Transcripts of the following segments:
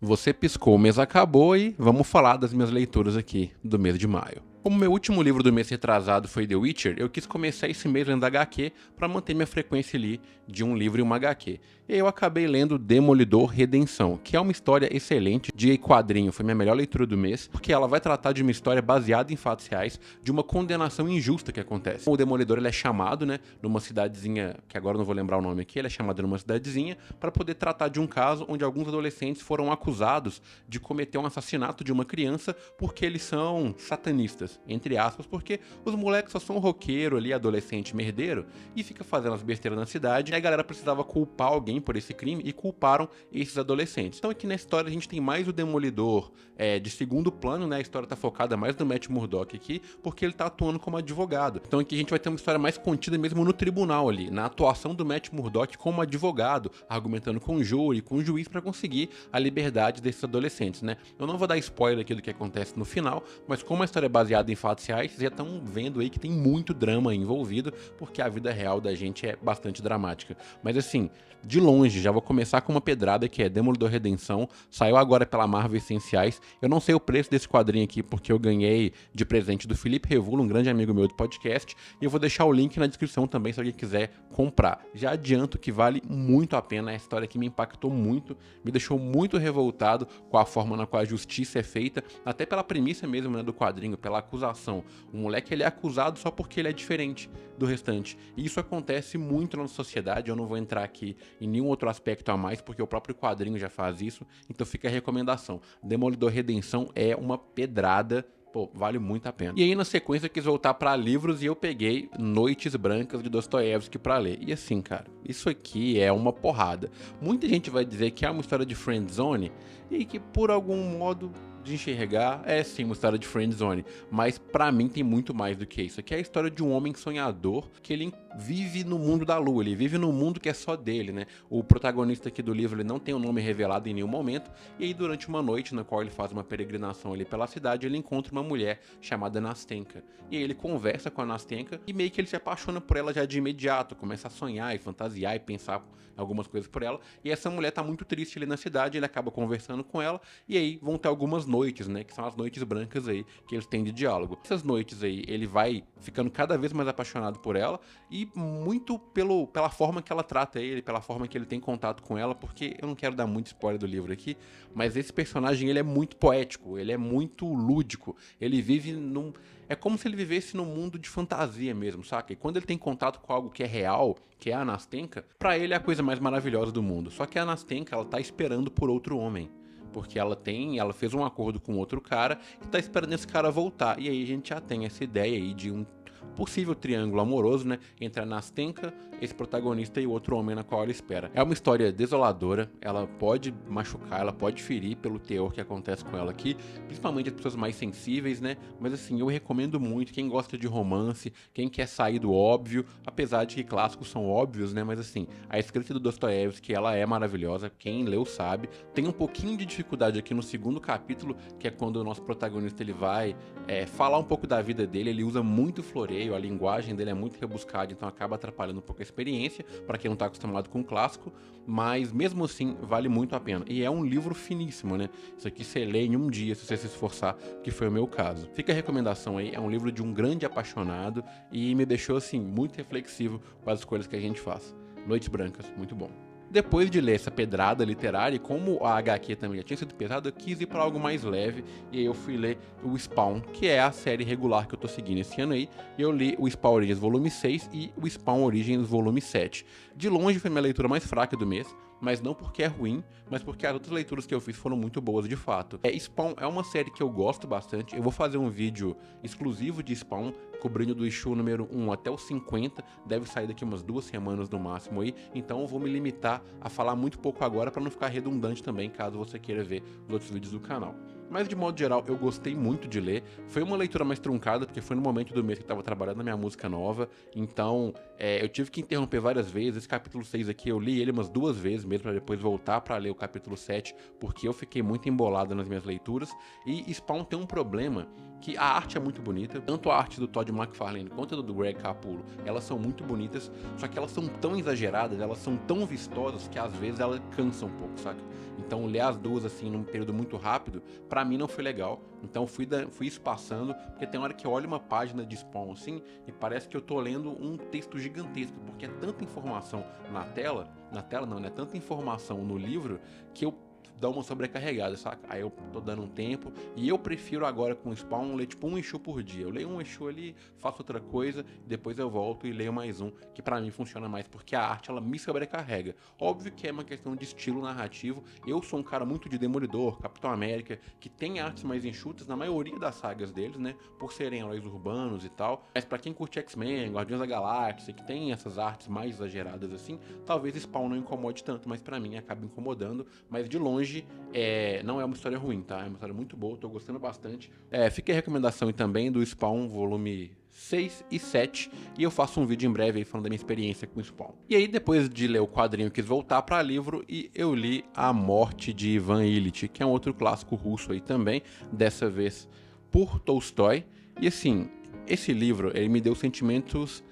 Você piscou, o mês acabou e vamos falar das minhas leituras aqui do mês de maio. Como meu último livro do mês retrasado foi The Witcher, eu quis começar esse mês lendo HQ para manter minha frequência ali de um livro e uma HQ. E aí eu acabei lendo Demolidor Redenção, que é uma história excelente de quadrinho, foi minha melhor leitura do mês, porque ela vai tratar de uma história baseada em fatos reais, de uma condenação injusta que acontece. O Demolidor ele é chamado, numa cidadezinha, que agora eu não vou lembrar o nome aqui, ele é chamado numa cidadezinha, para poder tratar de um caso onde alguns adolescentes foram acusados de cometer um assassinato de uma criança porque eles são satanistas, entre aspas, porque os moleques só são roqueiro ali, adolescente merdeiro, e fica fazendo as besteiras na cidade, e a galera precisava culpar alguém por esse crime e culparam esses adolescentes. Então aqui na história a gente tem mais o Demolidor de segundo plano, né? A história tá focada mais no Matt Murdock aqui, porque ele tá atuando como advogado. Então aqui a gente vai ter uma história mais contida mesmo no tribunal ali, na atuação do Matt Murdock como advogado, argumentando com o júri, com o juiz para conseguir a liberdade desses adolescentes, né? Eu não vou dar spoiler aqui do que acontece no final, mas como a história é baseada em fatos reais, vocês já estão vendo aí que tem muito drama envolvido, porque a vida real da gente é bastante dramática. Mas assim, de longe, já vou começar com uma pedrada que é Demolidor Redenção, saiu agora pela Marvel Essenciais. Eu não sei o preço desse quadrinho aqui, porque eu ganhei de presente do Felipe Revulo, um grande amigo meu do podcast, e eu vou deixar o link na descrição também se alguém quiser comprar. Já adianto que vale muito a pena, é a história que me impactou muito, me deixou muito revoltado com a forma na qual a justiça é feita, até pela premissa mesmo, do quadrinho, pela acusação. O moleque ele é acusado só porque ele é diferente do restante. E isso acontece muito na sociedade, eu não vou entrar aqui em nenhum outro aspecto a mais, porque o próprio quadrinho já faz isso, então fica a recomendação. Demolidor Redenção é uma pedrada. Pô, vale muito a pena. E aí, na sequência, eu quis voltar pra livros e eu peguei Noites Brancas de Dostoiévski pra ler. E assim, cara, isso aqui é uma porrada. Muita gente vai dizer que é uma história de friendzone e que, por algum modo de enxergar, é sim uma história de friendzone, mas pra mim tem muito mais do que isso. Aqui é a história de um homem sonhador que ele vive no mundo da lua, ele vive num mundo que é só dele, né? O protagonista aqui do livro, ele não tem o nome revelado em nenhum momento, e aí durante uma noite na qual ele faz uma peregrinação ali pela cidade, ele encontra uma mulher chamada Nastenka. E aí ele conversa com a Nastenka e meio que ele se apaixona por ela já de imediato, começa a sonhar e fantasiar e pensar algumas coisas por ela, e essa mulher tá muito triste ali na cidade, ele acaba conversando com ela, e aí vão ter algumas noites, né, que são as noites brancas aí, que eles têm de diálogo. Essas noites aí, ele vai ficando cada vez mais apaixonado por ela, e muito pela forma que ela trata ele, pela forma que ele tem contato com ela, porque eu não quero dar muito spoiler do livro aqui, mas esse personagem, ele é muito poético, ele é muito lúdico, ele vive num... É como se ele vivesse num mundo de fantasia mesmo, saca? E quando ele tem contato com algo que é real, que é a Nastenka, pra ele é a coisa mais maravilhosa do mundo. Só que a Nastenka, ela tá esperando por outro homem. Porque ela fez um acordo com outro cara e tá esperando esse cara voltar. E aí a gente já tem essa ideia aí de um possível triângulo amoroso, né, entre a Nastenka, esse protagonista e o outro homem na qual ela espera. É uma história desoladora, ela pode machucar, ela pode ferir pelo teor que acontece com ela aqui, principalmente as pessoas mais sensíveis, né, mas assim, eu recomendo muito, quem gosta de romance, quem quer sair do óbvio, apesar de que clássicos são óbvios, né, mas assim, a escrita do Dostoiévski, ela é maravilhosa, quem leu sabe. Tem um pouquinho de dificuldade aqui no segundo capítulo, que é quando o nosso protagonista ele vai falar um pouco da vida dele, ele usa muito floreio, a linguagem dele é muito rebuscada, então acaba atrapalhando um pouco a experiência, para quem não tá acostumado com o clássico, mas mesmo assim vale muito a pena. E é um livro finíssimo, né? Isso aqui você lê em um dia, se você se esforçar, que foi o meu caso. Fica a recomendação aí, é um livro de um grande apaixonado e me deixou assim muito reflexivo com as escolhas que a gente faz. Noites Brancas, muito bom. Depois de ler essa pedrada literária, e como a HQ também já tinha sido pesada, eu quis ir para algo mais leve, e aí eu fui ler o Spawn, que é a série regular que eu tô seguindo esse ano aí, e eu li o Spawn Origins volume 6 e o Spawn Origins volume 7. De longe foi minha leitura mais fraca do mês, mas não porque é ruim, mas porque as outras leituras que eu fiz foram muito boas de fato. Spawn é uma série que eu gosto bastante, eu vou fazer um vídeo exclusivo de Spawn, cobrindo do issue número 1 até o 50, deve sair daqui umas 2 semanas no máximo aí, então eu vou me limitar a falar muito pouco agora para não ficar redundante também, caso você queira ver os outros vídeos do canal. Mas de modo geral, eu gostei muito de ler. Foi uma leitura mais truncada, porque foi no momento do mês que eu tava trabalhando na minha música nova. Então, eu tive que interromper várias vezes. Esse capítulo 6 aqui, eu li ele umas 2 vezes mesmo, pra depois voltar pra ler o capítulo 7, porque eu fiquei muito embolado nas minhas leituras. E Spawn tem um problema que a arte é muito bonita, tanto a arte do Todd McFarlane quanto a do Greg Capullo, elas são muito bonitas, só que elas são tão exageradas, elas são tão vistosas que às vezes ela cansa um pouco, saca? Então ler as duas assim num período muito rápido, pra mim não foi legal. Então fui espaçando, porque tem hora que eu olho uma página de Spawn assim e parece que eu tô lendo um texto gigantesco, porque é tanta informação na tela não, né? Tanta informação no livro que eu dá uma sobrecarregada, saca? Aí eu tô dando um tempo e eu prefiro agora com o Spawn ler tipo um issue por dia. Eu leio um issue ali, faço outra coisa, depois eu volto e leio mais um, que pra mim funciona mais, porque a arte ela me sobrecarrega. Óbvio que é uma questão de estilo narrativo. Eu sou um cara muito de Demolidor, Capitão América, que tem artes mais enxutas na maioria das sagas deles, né? Por serem heróis urbanos e tal. Mas pra quem curte X-Men, Guardiões da Galáxia, que tem essas artes mais exageradas assim, talvez Spawn não incomode tanto, mas pra mim acaba incomodando. Mas de longe não é uma história ruim, tá? É uma história muito boa, tô gostando bastante. Fica a recomendação aí também do Spawn, volume 6 e 7, e eu faço um vídeo em breve aí falando da minha experiência com o Spawn. E aí, depois de ler o quadrinho, eu quis voltar para livro e eu li A Morte de Ivan Ilitch, que é um outro clássico russo aí também, dessa vez por Tolstói. E assim, esse livro, ele me deu sentimentos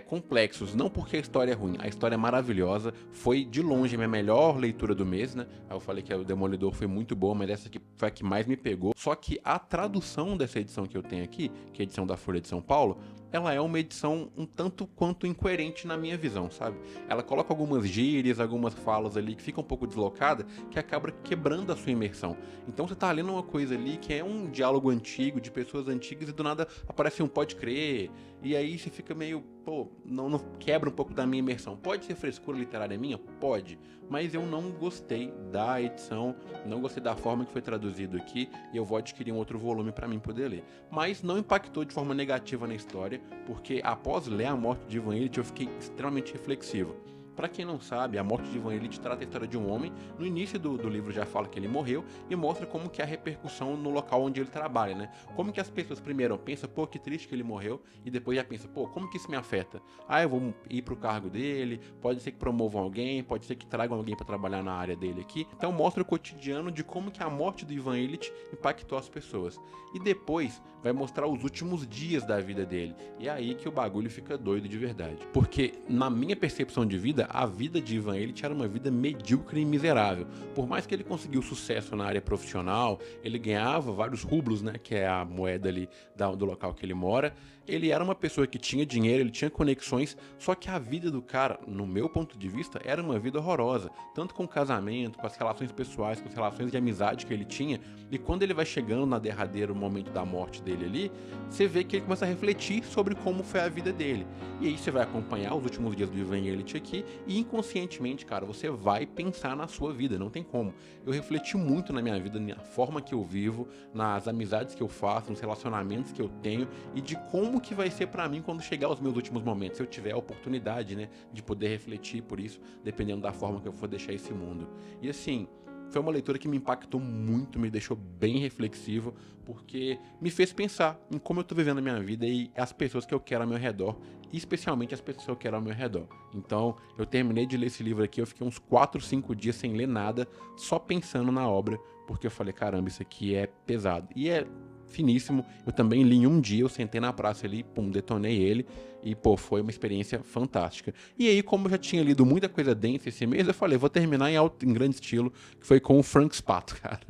complexos, não porque a história é ruim, a história é maravilhosa, foi de longe a minha melhor leitura do mês, né? Aí eu falei que o Demolidor foi muito boa, mas essa aqui foi a que mais me pegou. Só que a tradução dessa edição que eu tenho aqui, que é a edição da Folha de São Paulo, ela é uma edição um tanto quanto incoerente na minha visão, sabe? Ela coloca algumas gírias, algumas falas ali que ficam um pouco deslocada, que acaba quebrando a sua imersão. Então você tá lendo uma coisa ali que é um diálogo antigo, de pessoas antigas, e do nada aparece um pode crer, e aí você fica meio, pô, não quebra um pouco da minha imersão. Pode ser frescura literária minha? Pode. Mas eu não gostei da edição, não gostei da forma que foi traduzido aqui, e eu vou adquirir um outro volume para mim poder ler. Mas não impactou de forma negativa na história, porque após ler A Morte de Ivan Ilitch eu fiquei extremamente reflexivo. Pra quem não sabe, A Morte de Ivan Ilitch trata a história de um homem. No início do livro já fala que ele morreu e mostra como que é a repercussão no local onde ele trabalha, né? Como que as pessoas primeiro pensam, pô, que triste que ele morreu, e depois já pensam, pô, como que isso me afeta? Ah, eu vou ir pro cargo dele, pode ser que promovam alguém, pode ser que tragam alguém para trabalhar na área dele aqui. Então mostra o cotidiano de como que a morte do Ivan Ilitch impactou as pessoas. E depois vai mostrar os últimos dias da vida dele. E é aí que o bagulho fica doido de verdade. Porque na minha percepção de vida, a vida de Ivan Ilitch era uma vida medíocre e miserável. Por mais que ele conseguiu sucesso na área profissional, ele ganhava vários rublos, né, que é a moeda ali do local que ele mora. Ele era uma pessoa que tinha dinheiro, ele tinha conexões, só que a vida do cara, no meu ponto de vista, era uma vida horrorosa. Tanto com o casamento, com as relações pessoais, com as relações de amizade que ele tinha. E quando ele vai chegando na derradeiro momento da morte dele ali, você vê que ele começa a refletir sobre como foi a vida dele. E aí você vai acompanhar os últimos dias do Ivan Ilitch aqui e inconscientemente, cara, você vai pensar na sua vida, não tem como. Eu refleti muito na minha vida, na forma que eu vivo, nas amizades que eu faço, nos relacionamentos que eu tenho e de como que vai ser pra mim quando chegar aos meus últimos momentos, se eu tiver a oportunidade, né, de poder refletir por isso, dependendo da forma que eu for deixar esse mundo. E assim, foi uma leitura que me impactou muito, me deixou bem reflexivo, porque me fez pensar em como eu tô vivendo a minha vida e as pessoas que eu quero ao meu redor, e especialmente as pessoas que eu quero ao meu redor. Então, eu terminei de ler esse livro aqui, eu fiquei uns 4, 5 dias sem ler nada, só pensando na obra, porque eu falei, caramba, isso aqui é pesado. E é finíssimo, eu também li em um dia, eu sentei na praça ali, pum, detonei ele, e pô, foi uma experiência fantástica. E aí, como eu já tinha lido muita coisa densa esse mês, eu falei, vou terminar em grande estilo, que foi com o Frank Spato, cara.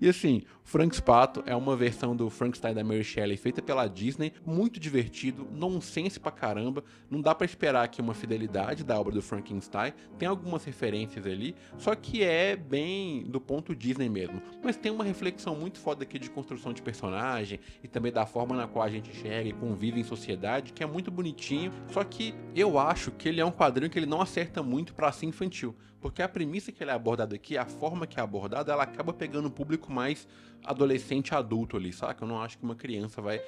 E assim, Frank Spato é uma versão do Frankenstein da Mary Shelley feita pela Disney, muito divertido, nonsense pra caramba, não dá pra esperar aqui uma fidelidade da obra do Frankenstein, tem algumas referências ali, só que é bem do ponto Disney mesmo, mas tem uma reflexão muito foda aqui de construção de personagem e também da forma na qual a gente enxerga e convive em sociedade, que é muito bonitinho, só que eu acho que ele é um quadrinho que ele não acerta muito pra ser infantil, porque a premissa que ele é abordado aqui, a forma que é abordada, ela acaba pegando um público mais adolescente adulto ali, saca? Eu não acho que uma criança vai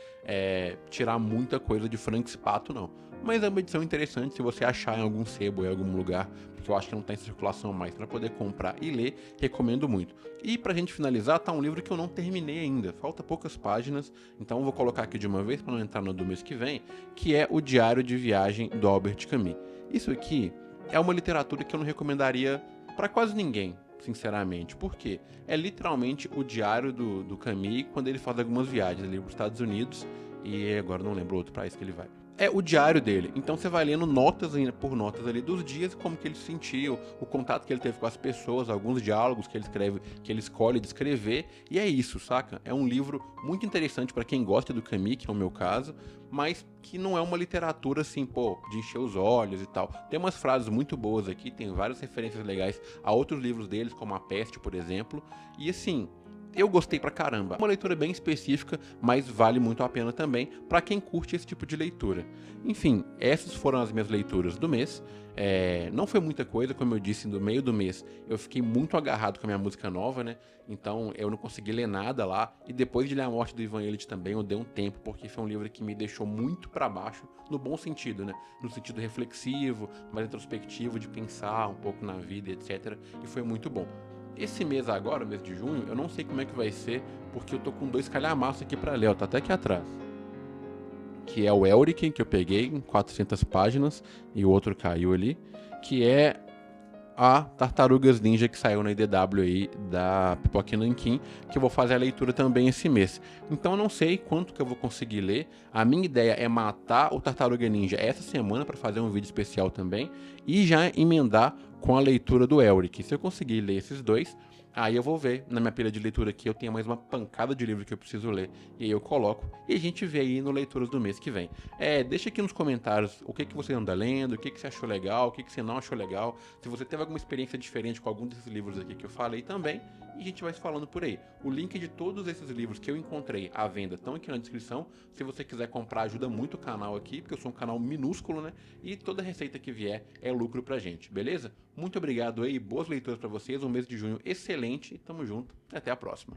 tirar muita coisa de Frank Spato, não. Mas é uma edição interessante se você achar em algum sebo, em algum lugar, porque eu acho que não tá em circulação mais, para poder comprar e ler, recomendo muito. E pra gente finalizar, tá um livro que eu não terminei ainda, falta poucas páginas, então eu vou colocar aqui de uma vez para não entrar no do mês que vem, que é O Diário de Viagem do Albert Camus. Isso aqui é uma literatura que eu não recomendaria para quase ninguém, sinceramente. Por quê? É literalmente o diário do Camus quando ele faz algumas viagens ali para os Estados Unidos e agora não lembro outro país que ele vai. É o diário dele. Então você vai lendo notas por notas ali dos dias, como que ele se sentiu, o contato que ele teve com as pessoas, alguns diálogos que ele escreve, que ele escolhe de escrever, e é isso, saca? É um livro muito interessante para quem gosta do Camus, que é o meu caso, mas que não é uma literatura assim, pô, de encher os olhos e tal. Tem umas frases muito boas aqui, tem várias referências legais a outros livros deles, como A Peste, por exemplo, e assim, eu gostei pra caramba. Uma leitura bem específica, mas vale muito a pena também pra quem curte esse tipo de leitura. Enfim, essas foram as minhas leituras do mês. Não foi muita coisa, como eu disse, no meio do mês eu fiquei muito agarrado com a minha música nova, né? Então eu não consegui ler nada lá. E depois de ler A Morte do Ivan Illich também, eu dei um tempo, porque foi um livro que me deixou muito pra baixo, no bom sentido, né? No sentido reflexivo, mais introspectivo, de pensar um pouco na vida, etc. E foi muito bom. Esse mês agora, mês de junho, eu não sei como é que vai ser, porque eu tô com 2 calhamaços aqui pra ler, ó, tá até aqui atrás. Que é o Elric, que eu peguei em 400 páginas, e o outro caiu ali, que é a Tartarugas Ninja que saiu na IDW aí da Pipoca Nanquim, que eu vou fazer a leitura também esse mês. Então eu não sei quanto que eu vou conseguir ler. A minha ideia é matar o Tartaruga Ninja essa semana para fazer um vídeo especial também e já emendar com a leitura do Elric. Se eu conseguir ler esses dois, aí eu vou ver na minha pilha de leitura aqui, eu tenho mais uma pancada de livro que eu preciso ler, e aí eu coloco, e a gente vê aí no Leituras do mês que vem. Deixa aqui nos comentários o que você anda lendo, o que você achou legal, o que você não achou legal, se você teve alguma experiência diferente com algum desses livros aqui que eu falei também, e a gente vai se falando por aí. O link de todos esses livros que eu encontrei à venda estão aqui na descrição, se você quiser comprar ajuda muito o canal aqui, porque eu sou um canal minúsculo, né, e toda receita que vier é lucro pra gente, beleza? Muito obrigado aí, boas leituras pra vocês, um mês de junho excelente, e tamo junto, até a próxima.